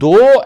2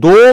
2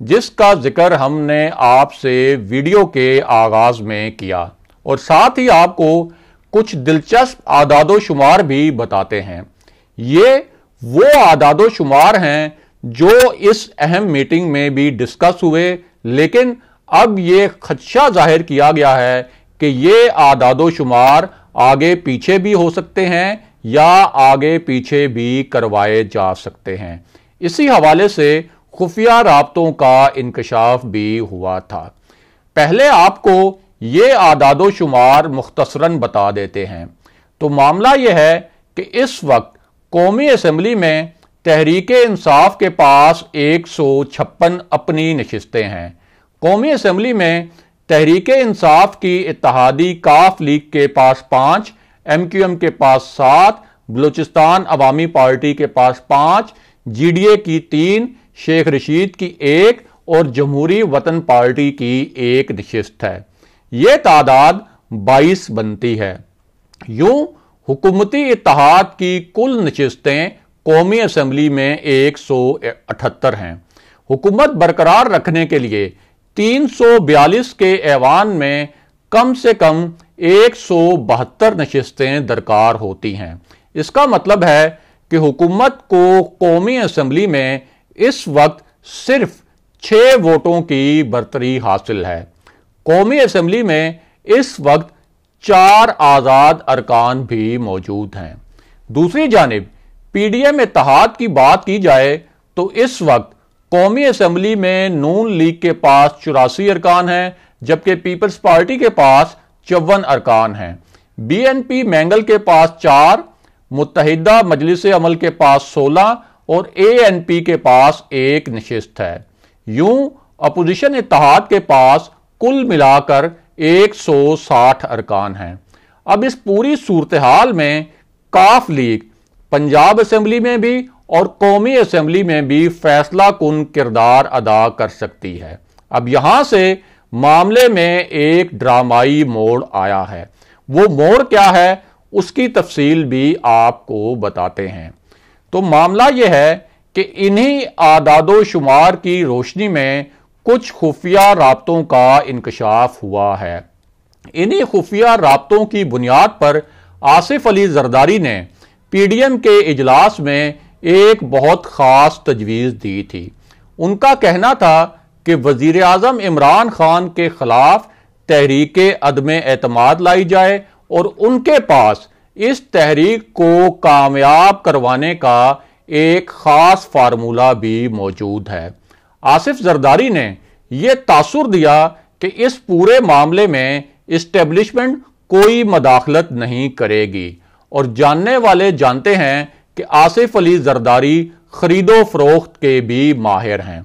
جس کا ذکر ہم نے آپ سے ویڈیو کے آغاز میں کیا، اور ساتھ ہی آپ کو کچھ دلچسپ اعداد و شمار بھی بتاتے ہیں۔ یہ وہ اعداد و شمار ہیں جو اس اہم میٹنگ میں بھی ڈسکس ہوئے، لیکن اب یہ خدشہ ظاہر کیا گیا ہے کہ یہ اعداد و شمار آگے پیچھے بھی ہو سکتے ہیں یا آگے پیچھے بھی کروائے جا سکتے ہیں۔ اسی حوالے سے خفیہ رابطوں کا انکشاف بھی ہوا تھا۔ پہلے آپ کو یہ اعداد و شمار مختصراً بتا دیتے ہیں۔ تو معاملہ یہ ہے کہ اس وقت قومی اسمبلی میں تحریک انصاف کے پاس 156 اپنی نشستیں ہیں۔ قومی اسمبلی میں تحریک انصاف کی اتحادی کاف لیگ کے پاس 5، ایم کیو ایم کے پاس 7، بلوچستان عوامی پارٹی کے پاس 5، جی ڈی اے کی 3، شیخ رشید کی 1 اور جمہوری وطن پارٹی کی 1 نشست ہے۔ یہ تعداد 22 بنتی ہے۔ یوں حکومتی اتحاد کی کل نشستیں قومی اسمبلی میں 178 ہیں۔ حکومت برقرار رکھنے کے لیے 342 کے ایوان میں کم سے کم 172 نشستیں درکار ہوتی ہیں۔ اس کا مطلب ہے کہ حکومت کو قومی اسمبلی میں اس وقت صرف 6 ووٹوں کی برتری حاصل ہے۔ قومی اسمبلی میں اس وقت 4 آزاد ارکان بھی موجود ہیں۔ دوسری جانب پی ڈی ایم اتحاد کی بات کی جائے تو اس وقت قومی اسمبلی میں نون لیگ کے پاس 84 ارکان ہیں، جبکہ پیپلز پارٹی کے پاس 54 ارکان ہیں۔ بی این پی مینگل کے پاس 4، متحدہ مجلس عمل کے پاس 16 اور اے این پی کے پاس 1 نشست ہے۔ یوں اپوزیشن اتحاد کے پاس کل ملا کر 160 ارکان ہیں۔ اب اس پوری صورتحال میں کاف لیگ پنجاب اسمبلی میں بھی اور قومی اسمبلی میں بھی فیصلہ کن کردار ادا کر سکتی ہے۔ اب یہاں سے معاملے میں ایک ڈرامائی موڑ آیا ہے۔ وہ موڑ کیا ہے اس کی تفصیل بھی آپ کو بتاتے ہیں۔ تو معاملہ یہ ہے کہ انہی اعداد و شمار کی روشنی میں کچھ خفیہ رابطوں کا انکشاف ہوا ہے۔ انہی خفیہ رابطوں کی بنیاد پر آصف علی زرداری نے پی ڈی ایم کے اجلاس میں ایک بہت خاص تجویز دی تھی۔ ان کا کہنا تھا کہ وزیر اعظم عمران خان کے خلاف تحریک عدم اعتماد لائی جائے اور ان کے پاس اس تحریک کو کامیاب کروانے کا ایک خاص فارمولہ بھی موجود ہے۔ آصف زرداری نے یہ تاثر دیا کہ اس پورے معاملے میں اسٹیبلشمنٹ کوئی مداخلت نہیں کرے گی، اور جاننے والے جانتے ہیں کہ آصف علی زرداری خرید و فروخت کے بھی ماہر ہیں۔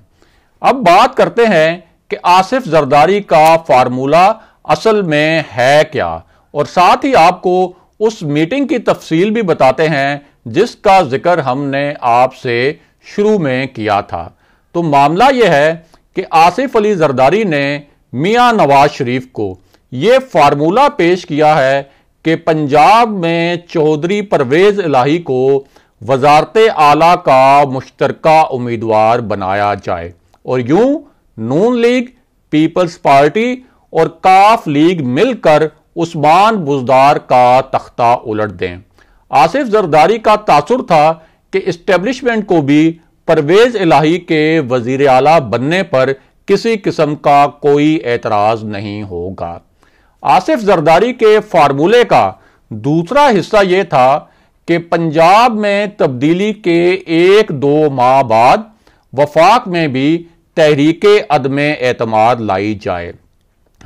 اب بات کرتے ہیں کہ آصف زرداری کا فارمولہ اصل میں ہے کیا، اور ساتھ ہی آپ کو اس میٹنگ کی تفصیل بھی بتاتے ہیں جس کا ذکر ہم نے آپ سے شروع میں کیا تھا۔ تو معاملہ یہ ہے کہ آصف علی زرداری نے میاں نواز شریف کو یہ فارمولہ پیش کیا ہے کہ پنجاب میں چودھری پرویز الہی کو وزارت اعلیٰ کا مشترکہ امیدوار بنایا جائے، اور یوں نون لیگ، پیپلز پارٹی اور کاف لیگ مل کر عثمان بزدار کا تختہ الٹ دیں۔ آصف زرداری کا تاثر تھا کہ اسٹیبلشمنٹ کو بھی پرویز الہی کے وزیر اعلیٰ بننے پر کسی قسم کا کوئی اعتراض نہیں ہوگا۔ آصف زرداری کے فارمولے کا دوسرا حصہ یہ تھا کہ پنجاب میں تبدیلی کے 1-2 ماہ بعد وفاق میں بھی تحریک عدم اعتماد لائی جائے۔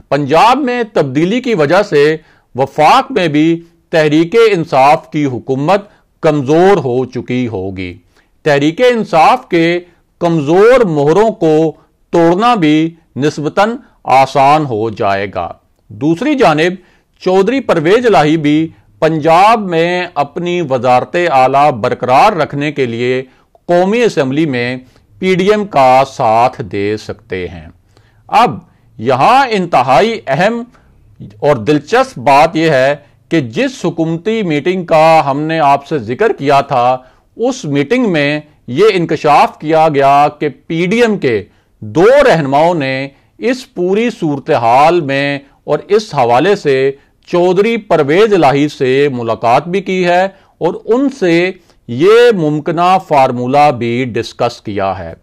پنجاب میں تبدیلی کی وجہ سے وفاق میں بھی تحریک انصاف کی حکومت کمزور ہو چکی ہوگی۔ تحریک انصاف کے کمزور مہروں کو توڑنا بھی نسبتاً آسان ہو جائے گا۔ دوسری جانب چودھری پرویز الہی بھی پنجاب میں اپنی وزارت اعلیٰ برقرار رکھنے کے لیے قومی اسمبلی میں پی ڈی ایم کا ساتھ دے سکتے ہیں۔ اب یہاں انتہائی اہم اور دلچسپ بات یہ ہے کہ جس حکومتی میٹنگ کا ہم نے آپ سے ذکر کیا تھا، اس میٹنگ میں یہ انکشاف کیا گیا کہ پی ڈی ایم کے دو رہنماؤں نے اس پوری صورتحال میں اور اس حوالے سے چودھری پرویز الہی سے ملاقات بھی کی ہے اور ان سے یہ ممکنہ فارمولہ بھی ڈسکس کیا ہے۔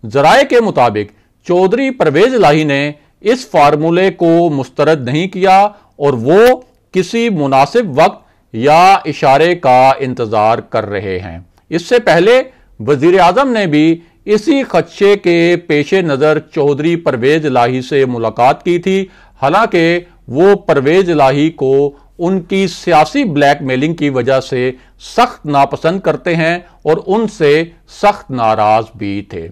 ذرائع کے مطابق چودھری پرویز الہی نے اس فارمولے کو مسترد نہیں کیا اور وہ کسی مناسب وقت یا اشارے کا انتظار کر رہے ہیں۔ اس سے پہلے وزیر اعظم نے بھی اسی خدشے کے پیش نظر چودھری پرویز الہی سے ملاقات کی تھی، حالانکہ وہ پرویز الہی کو ان کی سیاسی بلیک میلنگ کی وجہ سے سخت ناپسند کرتے ہیں اور ان سے سخت ناراض بھی تھے۔